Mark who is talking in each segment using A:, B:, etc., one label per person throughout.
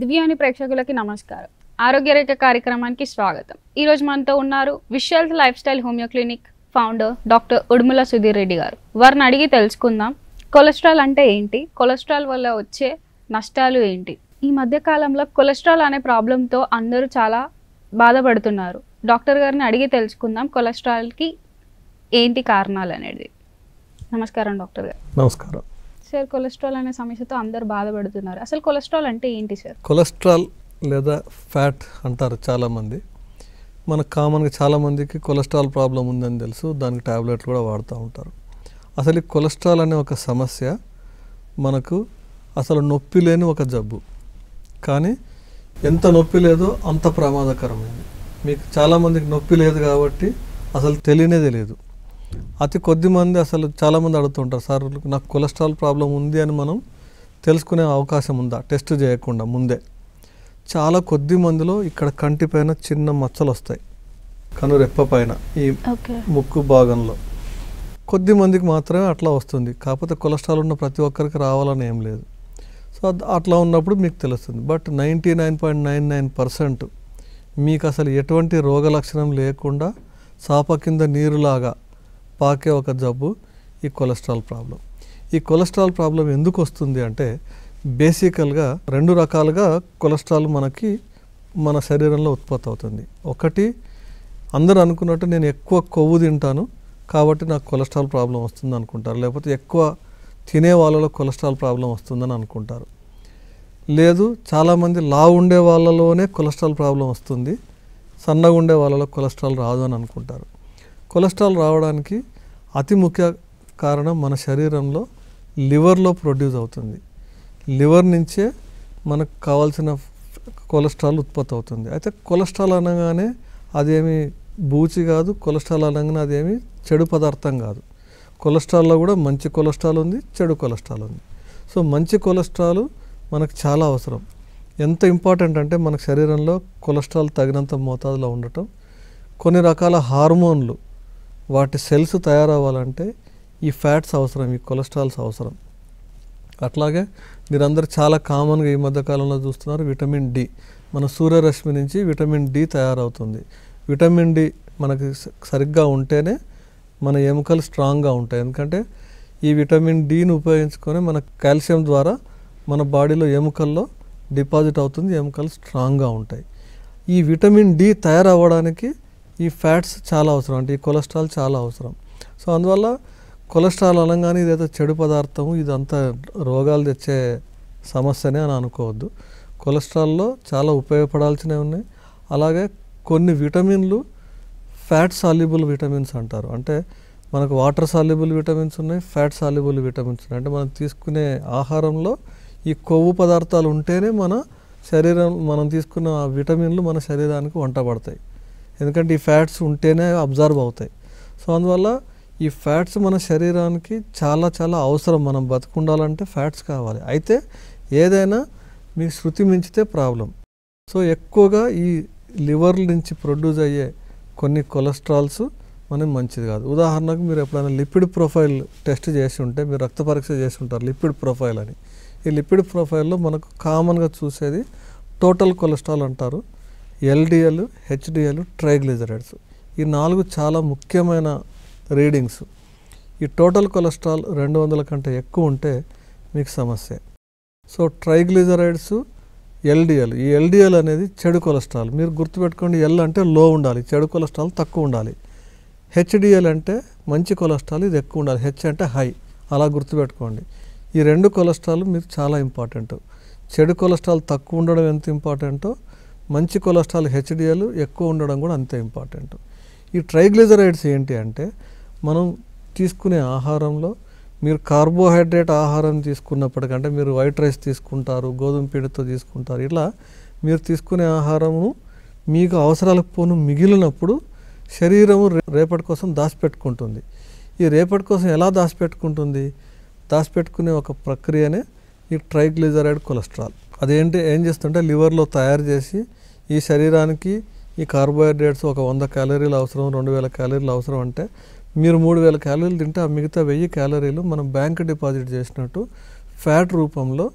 A: దివ్యాని ప్రేక్షకులకి నమస్కారం. ఆరోగ్య రేఖ కార్యక్రమానికి స్వాగతం. ఈ రోజు మనతో ఉన్నారు Vishwal lifestyle homeo clinic founder doctor Udumula Sudheer Reddy గారు. వారిని అడిగి తెలుసుకుందాం, కొలెస్ట్రాల్ అంటే ఏంటి, కొలెస్ట్రాల్ వల్ల వచ్చే నష్టాలు ఏంటి. ఈ మధ్య కాలంలో కొలెస్ట్రాల్ అనే ప్రాబ్లంతో అందరూ చాలా బాధపడుతున్నారు. డాక్టర్ గారిని అడిగి తెలుసుకుందాం కొలెస్ట్రాల్కి ఏంటి కారణాలు అనేది. నమస్కారం డాక్టర్ గారు.
B: నమస్కారం
A: సార్. కొలెస్ట్రాల్ అనే సమస్యతో అందరు బాధపడుతున్నారు. అసలు కొలెస్ట్రాల్ అంటే ఏంటి సార్?
B: కొలెస్ట్రాల్ లేదా ఫ్యాట్ అంటారు చాలామంది. మనకు కామన్గా చాలామందికి కొలెస్ట్రాల్ ప్రాబ్లం ఉందని తెలుసు, దానికి ట్యాబ్లెట్లు కూడా వాడుతూ ఉంటారు. అసలు ఈ కొలెస్ట్రాల్ అనే ఒక సమస్య మనకు అసలు నొప్పి లేని ఒక జబ్బు, కానీ ఎంత నొప్పి లేదో అంత ప్రమాదకరమైంది. మీకు చాలామందికి నొప్పి లేదు కాబట్టి అసలు తెలియదు. అతి కొద్ది మంది అసలు చాలామంది అడుగుతుంటారు, సార్ నాకు కొలెస్ట్రాల్ ప్రాబ్లం ఉంది అని మనం తెలుసుకునే అవకాశం ఉందా టెస్ట్ చేయకుండా ముందే? చాలా కొద్ది మందిలో ఇక్కడ కంటి పైన చిన్న మచ్చలు వస్తాయి, కనురెప్ప పైన ఈ ముక్కు భాగంలో కొద్ది మందికి మాత్రమే అట్లా వస్తుంది. కాకపోతే కొలెస్ట్రాల్ ఉన్న ప్రతి ఒక్కరికి రావాలని ఏం లేదు. సో అట్లా ఉన్నప్పుడు మీకు తెలుస్తుంది. బట్ 99.99% మీకు అసలు ఎటువంటి రోగ లక్షణం లేకుండా సాప కింద నీరులాగా పాకే ఒక జబ్బు ఈ కొలెస్ట్రాల్ ప్రాబ్లం. ఈ కొలెస్ట్రాల్ ప్రాబ్లం ఎందుకు వస్తుంది అంటే బేసికల్గా రెండు రకాలుగా కొలెస్ట్రాల్ మనకి మన శరీరంలో ఉత్పత్తి అవుతుంది. ఒకటి, అందరూ అనుకున్నట్టు నేను ఎక్కువ కొవ్వు తింటాను కాబట్టి నాకు కొలెస్ట్రాల్ ప్రాబ్లం వస్తుంది అనుకుంటారు. లేకపోతే ఎక్కువ తినే వాళ్ళలో కొలెస్ట్రాల్ ప్రాబ్లం వస్తుందని అనుకుంటారు. లేదు, చాలామంది లావు ఉండే వాళ్ళలోనే కొలెస్ట్రాల్ ప్రాబ్లం వస్తుంది, సన్నగా ఉండే వాళ్ళలో కొలెస్ట్రాల్ రాదు అని అనుకుంటారు. కొలెస్ట్రాల్ రావడానికి అతి ముఖ్య కారణం మన శరీరంలో లివర్లో ప్రొడ్యూస్ అవుతుంది. లివర్ నుంచే మనకు కావాల్సిన కొలెస్ట్రాల్ ఉత్పత్తి అవుతుంది. అయితే కొలెస్ట్రాల్ అనగానే అదేమి బూచి కాదు, కొలెస్ట్రాల్ అనగానే అదేమి చెడు పదార్థం కాదు. కొలెస్ట్రాల్లో కూడా మంచి కొలెస్ట్రాల్ ఉంది, చెడు కొలెస్ట్రాల్ ఉంది. సో మంచి కొలెస్ట్రాల్ మనకు చాలా అవసరం. ఎంత ఇంపార్టెంట్ అంటే మన శరీరంలో కొలెస్ట్రాల్ తగినంత మోతాదులో ఉండటం. కొన్ని రకాల హార్మోన్లు వాటి సెల్స్ తయారవ్వాలంటే ఈ ఫ్యాట్స్ అవసరం, ఈ కొలెస్ట్రాల్స్ అవసరం. అట్లాగే మీరందరూ చాలా కామన్గా ఈ మధ్యకాలంలో చూస్తున్నారు విటమిన్ డి. మన సూర్యరశ్మి నుంచి విటమిన్ డి తయారవుతుంది. విటమిన్ డి మనకి సరిగ్గా ఉంటేనే మన ఎముకలు స్ట్రాంగ్గా ఉంటాయి. ఎందుకంటే ఈ విటమిన్ డిని ఉపయోగించుకొని మన కాల్షియం ద్వారా మన బాడీలో ఎముకల్లో డిపాజిట్ అవుతుంది, ఎముకలు స్ట్రాంగ్గా ఉంటాయి. ఈ విటమిన్ డి తయారవ్వడానికి ఈ ఫ్యాట్స్ చాలా అవసరం, అంటే ఈ కొలెస్ట్రాల్ చాలా అవసరం. సో అందువల్ల కొలెస్ట్రాల్ అనగానే ఇదేదో చెడు పదార్థము, ఇదంతా రోగాలు తెచ్చే సమస్యనే అని అనుకోవద్దు. కొలెస్ట్రాల్లో చాలా ఉపయోగపడాల్సినవి ఉన్నాయి. అలాగే కొన్ని విటమిన్లు ఫ్యాట్ సాల్యుబుల్ విటమిన్స్ అంటారు. అంటే మనకు వాటర్ సాల్యుబుల్ విటమిన్స్ ఉన్నాయి, ఫ్యాట్ సాల్యుబుల్ విటమిన్స్ ఉన్నాయి. అంటే మనం తీసుకునే ఆహారంలో ఈ కొవ్వు పదార్థాలు ఉంటేనే మన శరీరం, మనం తీసుకున్న విటమిన్లు మన శరీరానికి వంటబడతాయి. ఎందుకంటే ఈ ఫ్యాట్స్ ఉంటేనే అబ్జర్వ్ అవుతాయి. సో అందువల్ల ఈ ఫ్యాట్స్ మన శరీరానికి చాలా చాలా అవసరం. మనం బతుకుండాలంటే ఫ్యాట్స్ కావాలి. అయితే ఏదైనా మీకు శృతి మించితే ప్రాబ్లం. సో ఎక్కువగా ఈ లివర్ నుంచి ప్రొడ్యూస్ అయ్యే కొన్ని కొలెస్ట్రాల్స్ మనకి మంచిది కాదు. ఉదాహరణకు మీరు ఎప్పుడైనా లిపిడ్ ప్రొఫైల్ టెస్ట్ చేసి ఉంటే, మీరు రక్త పరీక్ష చేసి ఉంటారు లిపిడ్ ప్రొఫైల్ అని. ఈ లిపిడ్ ప్రొఫైల్లో మనకు కామన్గా చూసేది టోటల్ కొలెస్ట్రాల్ అంటారు, ఎల్డిఎల్, హెచ్డిఎల్, ట్రైగ్లిజరైడ్స్. ఈ 4 చాలా ముఖ్యమైన రీడింగ్స్. ఈ టోటల్ కొలెస్ట్రాల్ 200 కంటే ఎక్కువ ఉంటే మీకు సమస్య. సో ట్రైగ్లిజరైడ్స్, ఎల్డిఎల్, ఈ ఎల్డిఎల్ అనేది చెడు కొలెస్ట్రాల్. మీరు గుర్తుపెట్టుకోండి, ఎల్ అంటే లో ఉండాలి, చెడు కొలెస్ట్రాల్ తక్కువ ఉండాలి. హెచ్డిఎల్ అంటే మంచి కొలెస్ట్రాల్, ఇది ఎక్కువ ఉండాలి, హెచ్ అంటే హై, అలా గుర్తుపెట్టుకోండి. ఈ 2 కొలెస్ట్రాల్ మీకు చాలా ఇంపార్టెంట్. చెడు కొలెస్ట్రాల్ తక్కువ ఉండడం ఎంత ఇంపార్టెంటో, మంచి కొలెస్ట్రాల్ హెచ్డిఎల్ ఎక్కువ ఉండడం కూడా అంతే ఇంపార్టెంట్. ఈ ట్రైగ్లిజరైడ్స్ ఏంటి అంటే, మనం తీసుకునే ఆహారంలో మీరు కార్బోహైడ్రేట్ ఆహారం తీసుకున్నప్పటికంటే, మీరు వైట్ రైస్ తీసుకుంటారు, గోధుమ పిండితో తీసుకుంటారు, ఇలా మీరు తీసుకునే ఆహారము మీకు అవసరాలకు పోను మిగిలినప్పుడు శరీరము రేపటి కోసం దాచిపెట్టుకుంటుంది. ఈ రేపటి కోసం ఎలా దాచిపెట్టుకుంటుంది? దాచిపెట్టుకునే ఒక ప్రక్రియనే ఈ ట్రైగ్లిజరైడ్ కొలెస్ట్రాల్. అదేంటి, ఏం చేస్తుంటే లివర్లో తయారు చేసి ఈ శరీరానికి ఈ కార్బోహైడ్రేట్స్ ఒక 100 క్యాలరీలు అవసరం, 2000 క్యాలరీలు అవసరం అంటే మీరు 3000 క్యాలరీలు తింటే ఆ మిగతా 1000 క్యాలరీలు మనం బ్యాంక్ డిపాజిట్ చేసినట్టు ఫ్యాట్ రూపంలో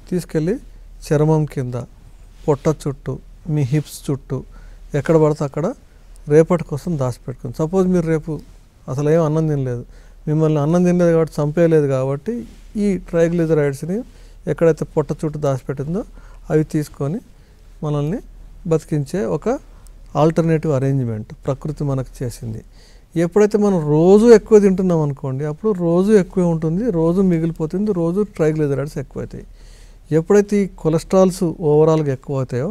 B: తీసుకెళ్ళి చర్మం కింద, పొట్ట చుట్టూ, మీ హిప్స్ చుట్టూ ఎక్కడ పడితే అక్కడ రేపటి కోసం దాచిపెట్టుకుంది. సపోజ్ మీరు రేపు అసలు ఏం అన్నం తినలేదు, మిమ్మల్ని అన్నం తినలేదు కాబట్టి చంపేయలేదు కాబట్టి ఈ ట్రైగ్లిజరైడ్స్ని ఎక్కడైతే పొట్ట చుట్టూ దాచిపెట్టిందో అవి తీసుకొని మనల్ని బతికించే ఒక ఆల్టర్నేటివ్ అరేంజ్మెంట్ ప్రకృతి మనకు చేసింది. ఎప్పుడైతే మనం రోజు ఎక్కువ తింటున్నాం అనుకోండి, అప్పుడు రోజు ఎక్కువ ఉంటుంది, రోజు మిగిలిపోతుంది, రోజు ట్రైగ్లిజరైడ్స్ ఎక్కువవుతాయి. ఎప్పుడైతే ఈ కొలెస్ట్రాల్స్ ఓవరాల్గా ఎక్కువ అవుతాయో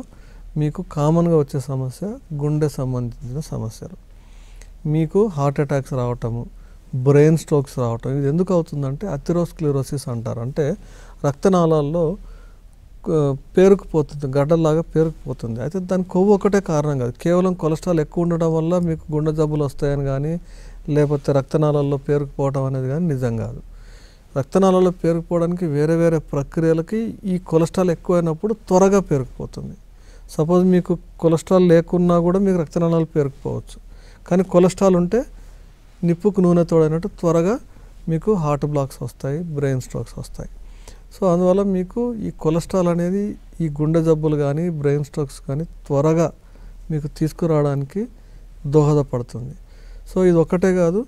B: మీకు కామన్గా వచ్చే సమస్య గుండె సంబంధించిన సమస్యలు, మీకు హార్ట్ అటాక్స్ రావటము, బ్రెయిన్ స్ట్రోక్స్ రావటం. ఇది ఎందుకు అవుతుందంటే అథెరోస్క్లెరోసిస్ అంటారు. అంటే రక్తనాళాల్లో పేరుకుపోతుంది, గడ్డల్లాగా పేరుకుపోతుంది. అయితే దాని కొవ్వు ఒకటే కారణం కాదు, కేవలం కొలెస్ట్రాల్ ఎక్కువ ఉండడం వల్ల మీకు గుండె జబ్బులు వస్తాయని కానీ లేకపోతే రక్తనాళాల్లో పేరుకుపోవడం అనేది కానీ నిజం కాదు. రక్తనాళాల్లో పేరుకుపోవడానికి వేరే వేరే ప్రక్రియలకి ఈ కొలెస్ట్రాల్ ఎక్కువైనప్పుడు త్వరగా పేరుకుపోతుంది. సపోజ్ మీకు కొలెస్ట్రాల్ లేకున్నా కూడా మీకు రక్తనాళాలు పేరుకుపోవచ్చు, కానీ కొలెస్ట్రాల్ ఉంటే నిప్పుకు నూనె తోడైనట్టు త్వరగా మీకు హార్ట్ బ్లాక్స్ వస్తాయి, బ్రెయిన్ స్ట్రోక్స్ వస్తాయి. సో అందువల్ల మీకు ఈ కొలెస్ట్రాల్ అనేది ఈ గుండె జబ్బులు కానీ బ్రెయిన్ స్ట్రోక్స్ కానీ త్వరగా మీకు తీసుకురావడానికి దోహదపడుతుంది. సో ఇది ఒక్కటే కాదు,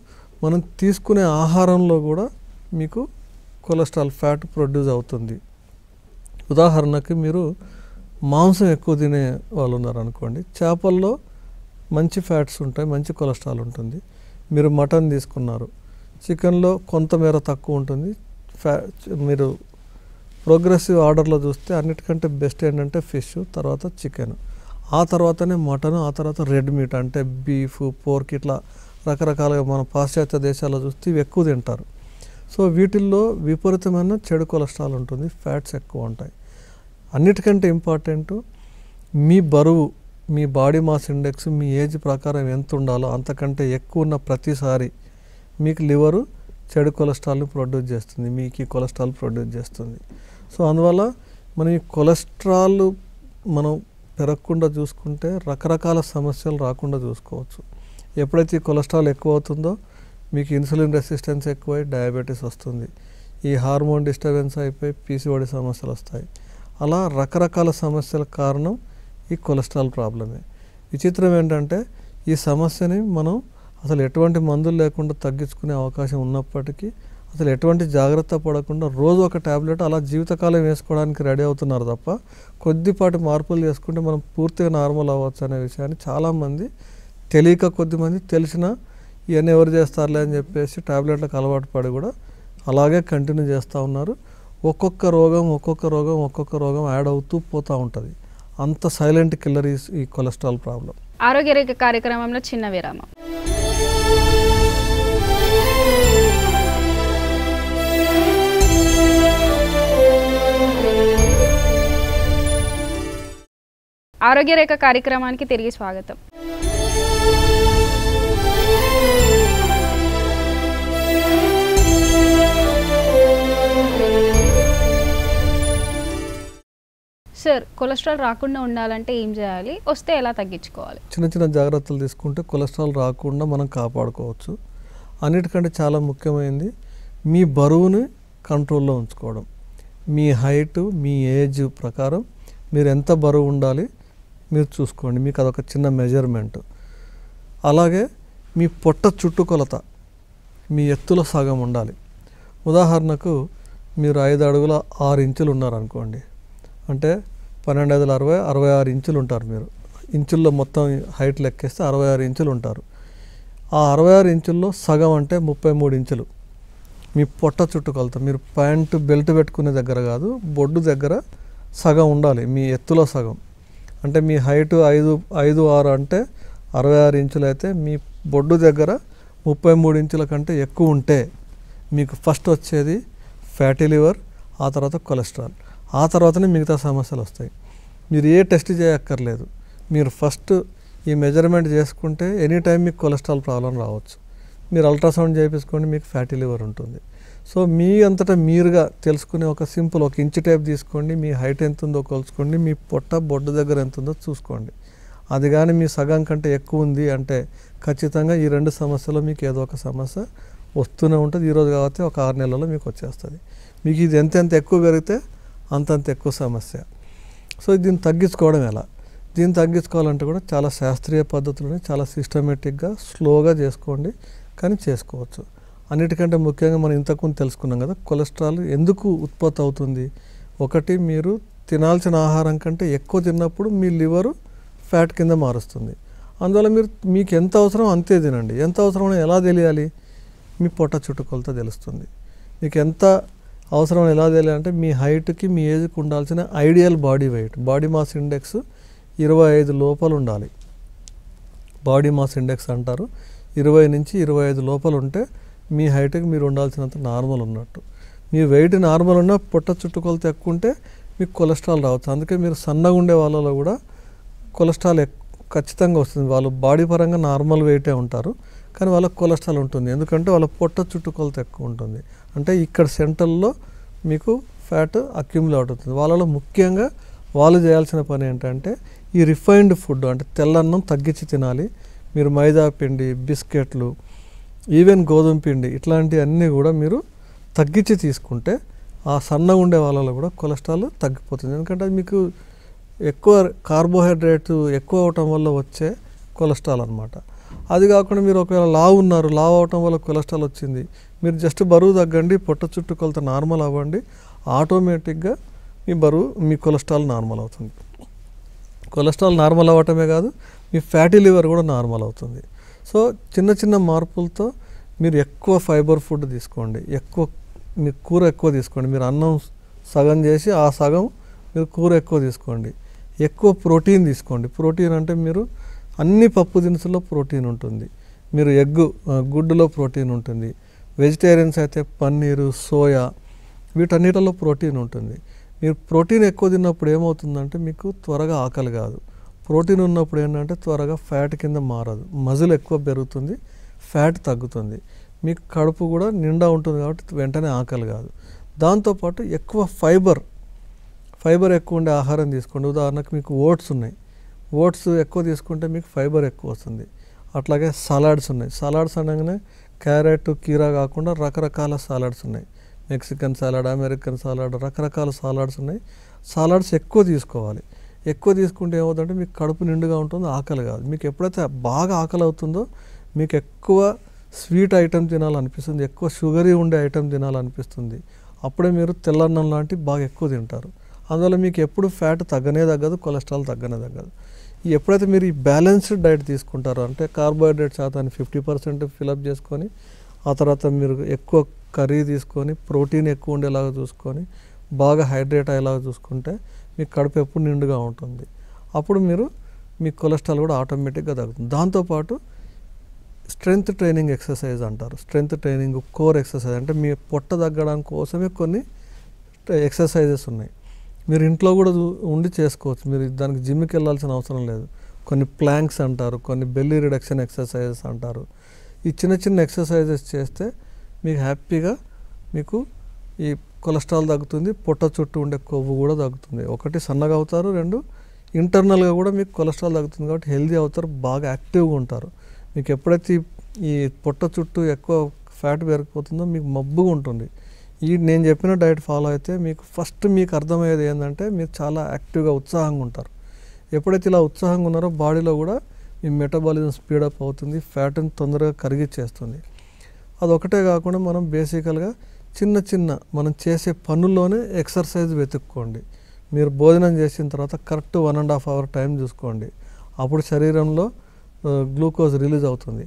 B: మనం తీసుకునే ఆహారంలో కూడా మీకు కొలెస్ట్రాల్ ఫ్యాట్ ప్రొడ్యూస్ అవుతుంది. ఉదాహరణకి మీరు మాంసం ఎక్కువ తినే వాళ్ళు ఉన్నారనుకోండి, చేపల్లో మంచి ఫ్యాట్స్ ఉంటాయి, మంచి కొలెస్ట్రాల్ ఉంటుంది. మీరు మటన్ తీసుకున్నారు, చికెన్లో కొంతమేర తక్కువ ఉంటుంది. మీరు ప్రోగ్రెసివ్ ఆర్డర్లో చూస్తే అన్నిటికంటే బెస్ట్ ఏంటంటే ఫిష్, తర్వాత చికెన్, ఆ తర్వాతనే మటన్, ఆ తర్వాత రెడ్ మీట్ అంటే బీఫ్, పోర్క్, ఇట్లా రకరకాలుగా మన పాశ్చాత్య దేశాల్లో చూస్తే ఇవి ఎక్కువ తింటారు. సో వీటిల్లో విపరీతమైన చెడు కొలెస్ట్రాల్ ఉంటుంది, ఫ్యాట్స్ ఎక్కువ ఉంటాయి. అన్నిటికంటే ఇంపార్టెంట్ మీ బరువు, మీ బాడీ మాస్ ఇండెక్స్ మీ ఏజ్ ప్రకారం ఎంత ఉండాలో అంతకంటే ఎక్కువ ఉన్న ప్రతిసారి మీకు లివరు చెడు కొలెస్ట్రాల్ని ప్రొడ్యూస్ చేస్తుంది, మీకు ఈ కొలెస్ట్రాల్ ప్రొడ్యూస్ చేస్తుంది. సో అందువల్ల మనం ఈ కొలెస్ట్రాల్ మనం పెరగకుండా చూసుకుంటే రకరకాల సమస్యలు రాకుండా చూసుకోవచ్చు. ఎప్పుడైతే ఈ కొలెస్ట్రాల్ ఎక్కువ అవుతుందో మీకు ఇన్సులిన్ రెసిస్టెన్స్ ఎక్కువై డయాబెటీస్ వస్తుంది, ఈ హార్మోన్ డిస్టర్బెన్స్ అయిపోయి పీసీఓడి సమస్యలు వస్తాయి. అలా రకరకాల సమస్యల కారణం ఈ కొలెస్ట్రాల్ ప్రాబ్లమే. విచిత్రం ఏంటంటే ఈ సమస్యని మనం అసలు ఎటువంటి మందులు లేకుండా తగ్గించుకునే అవకాశం ఉన్నప్పటికీ అసలు ఎటువంటి జాగ్రత్త పడకుండా రోజు ఒక ట్యాబ్లెట్ అలా జీవితకాలం వేసుకోవడానికి రెడీ అవుతున్నారు తప్ప కొద్దిపాటి మార్పులు చేసుకుంటే మనం పూర్తిగా నార్మల్ అవ్వచ్చు అనే విషయాన్ని చాలామంది తెలియక, కొద్దిమంది తెలిసినా ఇవన్నీ ఎవరు చేస్తారులే అని చెప్పేసి ట్యాబ్లెట్లకు అలవాటు పడి కూడా అలాగే కంటిన్యూ చేస్తూ ఉన్నారు. ఒక్కొక్క రోగం యాడ్ అవుతూ పోతూ ఉంటుంది. అంత సైలెంట్ కిల్లర్ ఈ కొలెస్ట్రాల్ ప్రాబ్లం.
A: ఆరోగ్యరేఖ కార్యక్రమంలో చిన్న విరామం. ఆరోగ్యరేఖ కార్యక్రమానికి తిరిగి స్వాగతం. సార్, కొలెస్ట్రాల్ రాకుండా ఉండాలంటే ఏం చేయాలి, వస్తే ఎలా తగ్గించుకోవాలి?
B: చిన్న చిన్న జాగ్రత్తలు తీసుకుంటే కొలెస్ట్రాల్ రాకుండా మనం కాపాడుకోవచ్చు. అన్నిటికంటే చాలా ముఖ్యమైనది మీ బరువుని కంట్రోల్లో ఉంచుకోవడం. మీ హైట్, మీ ఏజ్ ప్రకారం మీరు ఎంత బరువు ఉండాలి మీరు చూసుకోండి, మీకు అదొక చిన్న మెజర్మెంట్. అలాగే మీ పొట్ట చుట్టుకొలత మీ ఎత్తులో సగం ఉండాలి. ఉదాహరణకు మీరు 5 అడుగుల 6 ఇంచులు ఉన్నారనుకోండి, అంటే 12 5 60 66 ఇంచులు ఉంటారు. మీరు ఇంచుల్లో మొత్తం హైట్ లెక్కేస్తే 66 ఇంచులు ఉంటారు. ఆ 66 ఇంచుల్లో సగం అంటే 33 ఇంచులు మీ పొట్ట చుట్టుకొలత. మీరు ప్యాంటు బెల్ట్ పెట్టుకునే దగ్గర కాదు, బొడ్డు దగ్గర సగం ఉండాలి, మీ ఎత్తులో సగం. అంటే మీ హైటు 5 6 అంటే 66 ఇంచులు అయితే మీ బొడ్డు దగ్గర 33 ఇంచుల కంటే ఎక్కువ ఉంటే మీకు ఫస్ట్ వచ్చేది ఫ్యాటీ లివర్, ఆ తర్వాత కొలెస్ట్రాల్, ఆ తర్వాతనే మిగతా సమస్యలు వస్తాయి. మీరు ఏ టెస్ట్ చేయక్కర్లేదు, మీరు ఫస్ట్ ఈ మెజర్మెంట్ చేసుకుంటే ఎనీ టైం మీకు కొలెస్ట్రాల్ ప్రాబ్లం రావచ్చు. మీరు అల్ట్రాసౌండ్ చేయించుకోండి, మీకు ఫ్యాటీ లివర్ ఉంటుంది. సో మీ అంతటా మీరుగా తెలుసుకునే ఒక సింపుల్ 1 ఇంచ్ టేప్ తీసుకోండి, మీ హైట్ ఎంత ఉందో కొలుచుకోండి, మీ పొట్ట బొడ్డు దగ్గర ఎంత ఉందో చూసుకోండి. అది కానీ మీ సగం కంటే ఎక్కువ ఉంది అంటే ఖచ్చితంగా ఈ 2 సమస్యలు మీకు ఏదో ఒక సమస్య వస్తూనే ఉంటుంది. ఈరోజు కాబట్టి ఒక 6 నెలల్లో మీకు వచ్చేస్తుంది. మీకు ఇది ఎంత ఎక్కువ పెరిగితే అంతంత ఎక్కువ సమస్య. సో దీన్ని తగ్గించుకోవడం ఎలా? దీన్ని తగ్గించుకోవాలంటే కూడా చాలా శాస్త్రీయ పద్ధతులని చాలా సిస్టమేటిక్గా స్లోగా చేసుకోండి, కానీ చేసుకోవచ్చు. అన్నిటికంటే ముఖ్యంగా మనం ఇంతకుముందు తెలుసుకున్నాం కదా, కొలెస్ట్రాల్ ఎందుకు ఉత్పత్తి అవుతుంది. ఒకటి, మీరు తినాల్సిన ఆహారం కంటే ఎక్కువ తిన్నప్పుడు మీ లివరు ఫ్యాట్ కింద మారుస్తుంది. అందువల్ల మీకు ఎంత అవసరం అంతే తినండి. ఎంత అవసరమో ఎలా తెలియాలి? మీ పొట్ట చుట్టుకొలతో తెలుస్తుంది. మీకు ఎంత అవసరం ఎలా తెలియాలంటే మీ హైట్కి మీ ఏజ్కి ఉండాల్సిన ideal body weight, body mass index 25 లోపల ఉండాలి. బాడీ మాస్ ఇండెక్స్ అంటారు. 20 నుంచి 25 లోపల ఉంటే మీ హైట్కి మీరు ఉండాల్సినంత నార్మల్ ఉన్నట్టు. మీ వెయిట్ నార్మల్ ఉన్న పొట్ట చుట్టుకొలత ఎక్కువ ఉంటే మీకు కొలెస్ట్రాల్ రావచ్చు. అందుకే మీరు సన్నగా ఉండే వాళ్ళలో కూడా కొలెస్ట్రాల్ ఖచ్చితంగా వస్తుంది. వాళ్ళు బాడీ పరంగా నార్మల్ వెయిటే ఉంటారు, కానీ వాళ్ళకి కొలెస్ట్రాల్ ఉంటుంది. ఎందుకంటే వాళ్ళ పొట్ట చుట్టుకొలత ఎక్కువ ఉంటుంది. అంటే ఇక్కడ సెంటర్లో మీకు ఫ్యాట్ అక్యుములేట్ అవుతుంది. వాళ్ళలో ముఖ్యంగా వాళ్ళు చేయాల్సిన పని ఏంటంటే ఈ రిఫైన్డ్ ఫుడ్ అంటే తెల్లన్నం తగ్గించి తినాలి. మీరు మైదా పిండి, బిస్కెట్లు, ఈవెన్ గోధుమ పిండి ఇట్లాంటివన్నీ కూడా మీరు తగ్గించి తీసుకుంటే ఆ సన్నగా ఉండే వాళ్ళలో కూడా కొలెస్ట్రాల్ తగ్గిపోతుంది. ఎందుకంటే అది మీకు ఎక్కువ కార్బోహైడ్రేట్ ఎక్కువ అవటం వల్ల వచ్చే కొలెస్ట్రాల్ అనమాట. అది కాకుండా మీరు ఒకవేళ లావు ఉన్నారు, లావు అవటం వల్ల కొలెస్ట్రాల్ వచ్చింది, మీరు జస్ట్ బరువు తగ్గండి, పొట్ట చుట్టుకొలత నార్మల్ అవ్వండి, ఆటోమేటిక్గా మీ కొలెస్ట్రాల్ నార్మల్ అవుతుంది. కొలెస్ట్రాల్ నార్మల్ అవ్వటమే కాదు, మీ ఫ్యాటీ లివర్ కూడా నార్మల్ అవుతుంది. సో చిన్న చిన్న మార్పులతో మీరు ఎక్కువ ఫైబర్ ఫుడ్ తీసుకోండి, మీరు కూర ఎక్కువ తీసుకోండి. మీరు అన్నం సగం చేసి ఆ సగం మీరు కూర ఎక్కువ తీసుకోండి. ఎక్కువ ప్రోటీన్ తీసుకోండి. ప్రోటీన్ అంటే మీరు అన్ని పప్పు దినుసుల్లో ప్రోటీన్ ఉంటుంది. మీరు గుడ్డులో ప్రోటీన్ ఉంటుంది. వెజిటేరియన్స్ అయితే పన్నీరు, సోయా వీటన్నిటిలో ప్రోటీన్ ఉంటుంది. మీరు ప్రోటీన్ ఎక్కువ తిన్నప్పుడు ఏమవుతుందంటే మీకు త్వరగా ఆకలి కాదు. ప్రోటీన్ ఉన్నప్పుడు ఏంటంటే త్వరగా ఫ్యాట్ కింద మారదు, మజిల్ ఎక్కువ పెరుగుతుంది, ఫ్యాట్ తగ్గుతుంది, మీకు కడుపు కూడా నిండా ఉంటుంది కాబట్టి వెంటనే ఆకలి కాదు. దాంతోపాటు ఎక్కువ ఫైబర్ ఎక్కువ ఉండే ఆహారం తీసుకోండి. ఉదాహరణకు మీకు ఓట్స్ ఉన్నాయి, ఓట్స్ ఎక్కువ తీసుకుంటే మీకు ఫైబర్ ఎక్కువ వస్తుంది. అట్లాగే సలాడ్స్ ఉన్నాయి. సలాడ్స్ అనగానే క్యారెట్, కీరా కాకుండా రకరకాల సలాడ్స్ ఉన్నాయి. మెక్సికన్ సలాడ్, అమెరికన్ సలాడ్, రకరకాల సలాడ్స్ ఉన్నాయి. సలాడ్స్ ఎక్కువ తీసుకోవాలి. ఎక్కువ తీసుకుంటే ఏమవుతుందంటే మీకు కడుపు నిండుగా ఉంటుంది, ఆకలి కాదు. మీకు ఎప్పుడైతే బాగా ఆకలి అవుతుందో మీకు ఎక్కువ స్వీట్ ఐటెం తినాలనిపిస్తుంది, ఎక్కువ షుగరీ ఉండే ఐటెం తినాలనిపిస్తుంది. అప్పుడే మీరు తెల్లన్నం లాంటి బాగా ఎక్కువ తింటారు. అందువల్ల మీకు ఎప్పుడు ఫ్యాట్ తగ్గనే తగ్గదు, కొలెస్ట్రాల్ తగ్గనే తగ్గదు. ఎప్పుడైతే మీరు ఈ బ్యాలెన్స్డ్ డైట్ తీసుకుంటారో అంటే కార్బోహైడ్రేట్ శాతాన్ని 50% ఫిలప్ చేసుకొని, ఆ తర్వాత మీరు ఎక్కువ కర్రీ తీసుకొని ప్రోటీన్ ఎక్కువ ఉండేలాగా చూసుకొని బాగా హైడ్రేట్ అయ్యేలాగా చూసుకుంటే మీకు కడుపు ఎప్పుడు నిండుగా ఉంటుంది. అప్పుడు మీ కొలెస్ట్రాల్ కూడా ఆటోమేటిక్గా తగ్గుతుంది. దాంతోపాటు స్ట్రెంగ్త్ ట్రైనింగ్ ఎక్సర్సైజ్ అంటారు. స్ట్రెంగ్త్ ట్రైనింగ్ కోర్ ఎక్సర్సైజ్ అంటే మీ పొట్ట తగ్గడానికి కోసమే కొన్ని ఎక్సర్సైజెస్ ఉన్నాయి. మీరు ఇంట్లో కూడా ఉండి చేసుకోవచ్చు. మీరు దానికి జిమ్కి వెళ్ళాల్సిన అవసరం లేదు. కొన్ని ప్లాంక్స్ అంటారు, కొన్ని బెల్లీ రిడక్షన్ ఎక్సర్సైజెస్ అంటారు. ఈ చిన్న చిన్న ఎక్సర్సైజెస్ చేస్తే మీకు హ్యాపీగా మీకు ఈ కొలెస్ట్రాల్ తగ్గుతుంది, పొట్ట చుట్టూ ఉండే కొవ్వు కూడా తగ్గుతుంది. ఒకటి సన్నగా అవుతారు, రెండు ఇంటర్నల్గా కూడా మీకు కొలెస్ట్రాల్ తగ్గుతుంది కాబట్టి హెల్దీ అవుతారు, బాగా యాక్టివ్గా ఉంటారు. మీకు ఎప్పుడైతే ఈ పొట్ట చుట్టూ ఎక్కువ ఫ్యాట్ పెరిగిపోతుందో మీకు మబ్బుగా ఉంటుంది. నేను చెప్పిన డైట్ ఫాలో అయితే మీకు అర్థమయ్యేది ఏంటంటే మీరు చాలా యాక్టివ్గా ఉత్సాహంగా ఉంటారు. ఎప్పుడైతే ఇలా ఉత్సాహంగా ఉన్నారో బాడీలో కూడా మీ మెటబాలిజం స్పీడప్ అవుతుంది, ఫ్యాట్ని తొందరగా కరిగిచ్చేస్తుంది. అదొకటే కాకుండా మనం బేసికల్గా చిన్న మనం చేసే పనుల్లోనే ఎక్సర్సైజ్ వెతుక్కోండి. మీరు భోజనం చేసిన తర్వాత కరెక్ట్ 1.5 hour టైం చూసుకోండి. అప్పుడు శరీరంలో గ్లూకోజ్ రిలీజ్ అవుతుంది.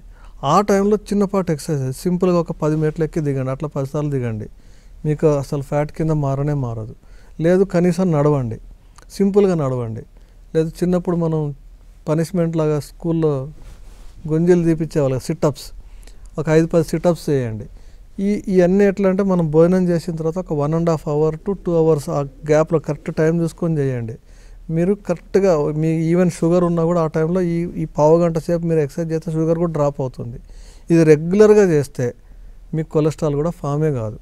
B: ఆ టైంలో చిన్నపాటి ఎక్సర్సైజ్ సింపుల్గా ఒక 10 మెట్లు ఎక్కి దిగండి, అట్లా 10 సార్లు దిగండి. మీకు అసలు ఫ్యాట్ కింద మారదు. లేదు కనీసం నడవండి, సింపుల్గా నడవండి. లేదు చిన్నప్పుడు మనం పనిష్మెంట్ లాగా స్కూల్లో గుంజీలు తీపిచ్చేవాళ్ళు సిటప్స్, ఒక 5-10 సిటప్స్ చేయండి. ఇవన్నీ ఎట్లా అంటే మనం భోజనం చేసిన తర్వాత ఒక 1.5 hour to 2 hours ఆ గ్యాప్లో కరెక్ట్ టైం చూసుకొని చేయండి. మీరు కరెక్ట్గా మీ ఈవెన్ షుగర్ ఉన్నా కూడా ఆ టైంలో ఈ పావు గంట సేపు మీరు ఎక్సర్సైజ్ చేస్తే షుగర్ కూడా డ్రాప్ అవుతుంది. ఇది రెగ్యులర్గా చేస్తే మీకు కొలెస్ట్రాల్ కూడా ఫామే కాదు.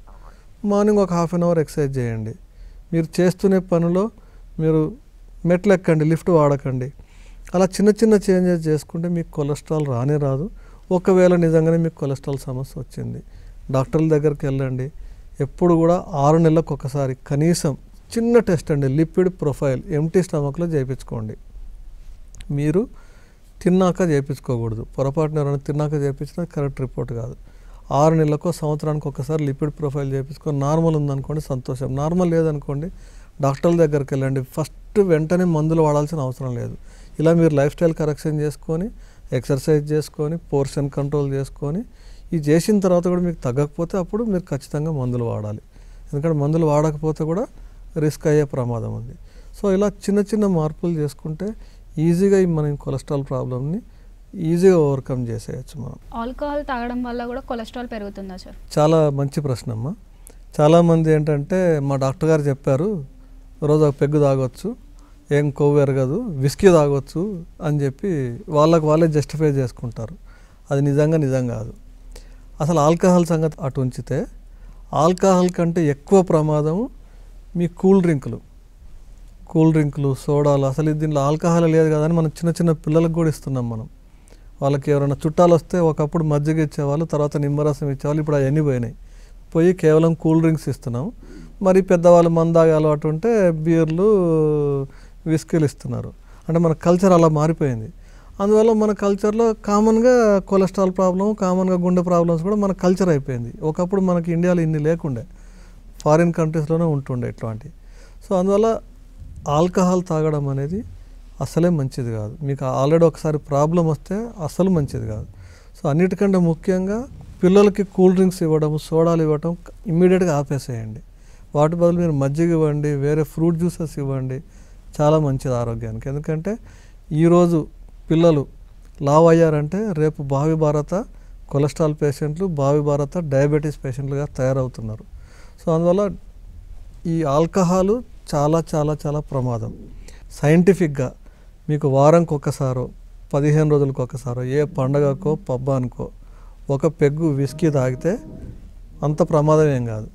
B: మార్నింగ్ ఒక 1/2 hour ఎక్సర్సైజ్ చేయండి. మీరు చేస్తునే పనిలో మీరు మెట్లు ఎక్కండి, లిఫ్ట్ వాడకండి. అలా చిన్న చేంజెస్ చేసుకుంటే మీకు కొలెస్ట్రాల్ రాదు. ఒకవేళ నిజంగానే మీకు కొలెస్ట్రాల్ సమస్య వచ్చింది, డాక్టర్ల దగ్గరికి వెళ్ళండి. ఎప్పుడు కూడా 6 నెలలకు ఒకసారి కనీసం చిన్న టెస్ట్ అండి, లిపిడ్ ప్రొఫైల్ ఎంటీ స్టమక్లో చేయించుకోండి. మీరు తిన్నాక చేయించుకోకూడదు. పొరపాటున ఎవరైనా తిన్నాక చేయించినా కరెక్ట్ రిపోర్ట్ కాదు. 6 నెలలకో సంవత్సరానికి ఒకసారి లిపిడ్ ప్రొఫైల్ చేయించుకొని నార్మల్ ఉందనుకోండి సంతోషం. నార్మల్ లేదనుకోండి డాక్టర్ల దగ్గరికి వెళ్ళండి. ఫస్ట్ వెంటనే మందులు వాడాల్సిన అవసరం లేదు. ఇలా మీరు లైఫ్ స్టైల్ కరెక్షన్ చేసుకొని, ఎక్సర్సైజ్ చేసుకొని, పోర్షన్ కంట్రోల్ చేసుకొని, ఇది చేసిన తర్వాత కూడా మీకు తగ్గకపోతే అప్పుడు మీరు ఖచ్చితంగా మందులు వాడాలి. ఎందుకంటే మందులు వాడకపోతే కూడా రిస్క్ అయ్యే ప్రమాదం ఉంది. సో ఇలా చిన్న చిన్న మార్పులు చేసుకుంటే ఈజీగా మనం కొలెస్ట్రాల్ ప్రాబ్లమ్ని ఈజీగా ఓవర్కమ్ చేసేయచ్చు మనం.
A: ఆల్కహాల్ తాగడం వల్ల కూడా కొలెస్ట్రాల్ పెరుగుతుందా సార్?
B: చాలా మంచి ప్రశ్న అమ్మ. చాలామంది ఏంటంటే మా డాక్టర్ గారు చెప్పారు రోజు ఒక పెగ్గు తాగొచ్చు, ఏం కొవ్వు ఎరగదు, విస్కీ తాగొచ్చు అని చెప్పి వాళ్ళకు వాళ్ళే జస్టిఫై చేసుకుంటారు. అది నిజం కాదు. అసలు ఆల్కహాల్ సంగతి అటు ఉంచితే ఆల్కహాల్ కంటే ఎక్కువ ప్రమాదం మీ కూల్ డ్రింకులు, సోడాలు. అసలు దీంట్లో ఆల్కహాల్ లేదు కదా అని మనం చిన్న పిల్లలకు కూడా ఇస్తున్నాం మనం. వాళ్ళకి ఎవరైనా చుట్టాలు వస్తే ఒకప్పుడు మజ్జిగ ఇచ్చేవాళ్ళు, తర్వాత నిమ్మరసం ఇచ్చేవాళ్ళు. ఇప్పుడు అవన్నీ పోయి కేవలం కూల్ డ్రింక్స్ ఇస్తున్నాం. మరి పెద్దవాళ్ళు మందాగే అలవాటు ఉంటే బీర్లు, విస్కీలు ఇస్తున్నారు. అంటే మన కల్చర్ అలా మారిపోయింది. అందువల్ల మన కల్చర్లో కామన్గా కొలెస్ట్రాల్ ప్రాబ్లం, కామన్గా గుండె ప్రాబ్లమ్స్ కూడా మన కల్చర్ అయిపోయింది. ఒకప్పుడు మనకి ఇండియాలో ఇన్ని లేకుండే, ఫారిన్ కంట్రీస్లోనే ఉంటుండే ఇట్లాంటివి. సో అందువల్ల ఆల్కహాల్ తాగడం అనేది అసలే మంచిది కాదు. మీకు ఆల్రెడీ ఒకసారి ప్రాబ్లం వస్తే అసలు మంచిది కాదు. సో అన్నిటికంటే ముఖ్యంగా పిల్లలకి కూల్ డ్రింక్స్ ఇవ్వడం, సోడాలు ఇవ్వడం ఇమ్మీడియట్గా ఆపేసేయండి. వాటి బదులు మీరు మజ్జిగ ఇవ్వండి, వేరే ఫ్రూట్ జ్యూసెస్ ఇవ్వండి. చాలా మంచిది ఆరోగ్యానికి. ఎందుకంటే ఈరోజు పిల్లలు లావు అయ్యారంటే రేపు భావి భారత కొలెస్ట్రాల్ పేషెంట్లు, భావి భారత డయాబెటీస్ పేషెంట్లుగా తయారవుతున్నారు. సో అందువల్ల ఈ ఆల్కహాలు చాలా చాలా చాలా ప్రమాదం. సైంటిఫిక్గా మీకు వారంకి ఒకసారో 15 రోజులకు ఒకసారో ఏ పండగకో పబ్బానికో ఒక పెగ్గు విస్కీ తాగితే అంత ప్రమాదం ఏం కాదు.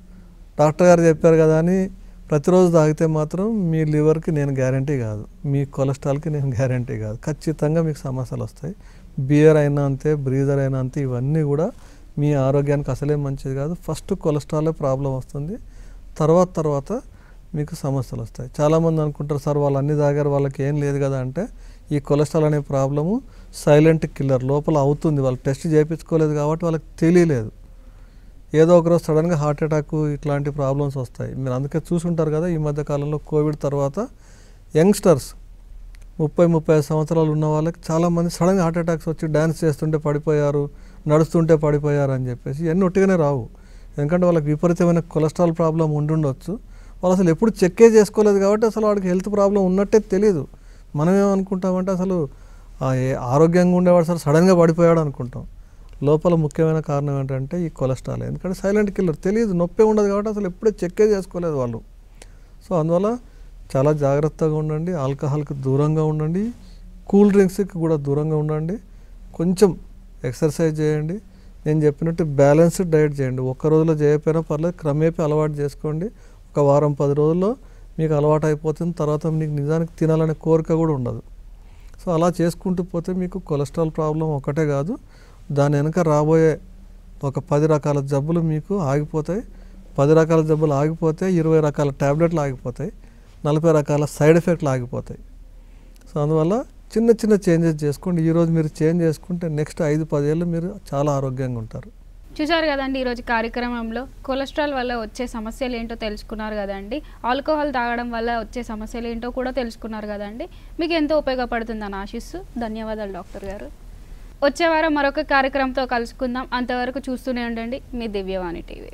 B: డాక్టర్ గారు చెప్పారు కదా అని ప్రతిరోజు తాగితే మాత్రం మీ లివర్కి నేను గ్యారంటీ కాదు, మీ కొలెస్ట్రాల్కి నేను గ్యారంటీ కాదు. ఖచ్చితంగా మీకు సమస్యలు వస్తాయి. బియర్ అయినా అంతే, బ్రీజర్ అయినా అంతే. ఇవన్నీ కూడా మీ ఆరోగ్యానికి అసలే మంచిది కాదు. ఫస్ట్ కొలెస్ట్రాలే ప్రాబ్లం వస్తుంది, తర్వాత మీకు సమస్యలు వస్తాయి. చాలామంది అనుకుంటారు సార్ వాళ్ళు అన్ని తాగారు వాళ్ళకి ఏం లేదు కదా అంటే, ఈ కొలెస్ట్రాల్ అనే ప్రాబ్లము సైలెంట్ కిల్లర్. లోపల అవుతుంది, వాళ్ళు టెస్ట్ చేయించుకోలేదు కాబట్టి వాళ్ళకి తెలియలేదు. ఏదో ఒకరోజు సడన్గా హార్ట్ అటాక్ ఇట్లాంటి ప్రాబ్లమ్స్ వస్తాయి. మీరు అందుకే చూసుంటారు కదా ఈ మధ్యకాలంలో కోవిడ్ తర్వాత యంగ్స్టర్స్ 30-35 సంవత్సరాలు ఉన్న వాళ్ళకి చాలామంది సడన్గా హార్ట్ అటాక్స్ వచ్చి డ్యాన్స్ చేస్తుంటే పడిపోయారు, నడుస్తుంటే పడిపోయారు అని చెప్పేసి. ఇవన్నీ ఒట్టిగానే రావు. ఎందుకంటే వాళ్ళకి విపరీతమైన కొలెస్ట్రాల్ ప్రాబ్లం ఉండుండొచ్చు. వాళ్ళు అసలు ఎప్పుడు చెక్కే చేసుకోలేదు కాబట్టి అసలు వాడికి హెల్త్ ప్రాబ్లం ఉన్నట్టే తెలియదు. మనం ఏమనుకుంటామంటే అసలు ఆరోగ్యంగా ఉండేవాడు సార్ సడన్గా పడిపోయాడు అనుకుంటాం. లోపల ముఖ్యమైన కారణం ఏంటంటే ఈ కొలెస్ట్రాల్. ఎందుకంటే సైలెంట్ కిల్లర్, తెలియదు, నొప్పే ఉండదు కాబట్టి అసలు ఎప్పుడే చెక్కే చేసుకోలేదు వాళ్ళు. సో అందువల్ల చాలా జాగ్రత్తగా ఉండండి, ఆల్కహాల్కి దూరంగా ఉండండి, కూల్ డ్రింక్స్కి కూడా దూరంగా ఉండండి. కొంచెం ఎక్సర్సైజ్ చేయండి. నేను చెప్పినట్టు బ్యాలెన్స్డ్ డైట్ చేయండి. ఒక్క రోజులో చేయకపోయినా పర్లేదు, క్రమేపీ అలవాటు చేసుకోండి. ఒక వారం 10 రోజుల్లో మీకు అలవాటు అయిపోతుంది. తర్వాత మీకు నిజానికి తినాలనే కోరిక కూడా ఉండదు. సో అలా చేసుకుంటూ పోతే మీకు కొలెస్ట్రాల్ ప్రాబ్లం ఒకటే కాదు, దాని వెనక రాబోయే ఒక 10 రకాల జబ్బులు మీకు ఆగిపోతాయి. 10 రకాల జబ్బులు ఆగిపోతే 20 రకాల ట్యాబ్లెట్లు ఆగిపోతాయి, 40 రకాల సైడ్ ఎఫెక్ట్లు ఆగిపోతాయి. సో అందువల్ల చిన్న చేంజెస్ చేసుకోండి. ఈరోజు మీరు చేంజ్ చేసుకుంటే నెక్స్ట్ 5-10 ఏళ్ళు మీరు చాలా ఆరోగ్యంగా ఉంటారు.
A: చూసారు కదండి ఈరోజు కార్యక్రమంలో కొలెస్ట్రాల్ వల్ల వచ్చే సమస్యలు ఏంటో తెలుసుకున్నారు కదండి. ఆల్కహాల్ తాగడం వల్ల వచ్చే సమస్యలు ఏంటో కూడా తెలుసుకున్నారు కదండి. మీకు ఎంతో ఉపయోగపడుతుందని ఆశిస్తూ ధన్యవాదాలు డాక్టర్ గారు. వచ్చే వారం మరొక కార్యక్రమంతో కలుసుకుందాం. అంతవరకు చూస్తూనే ఉండండి మీ దివ్యవాణి టీవీ.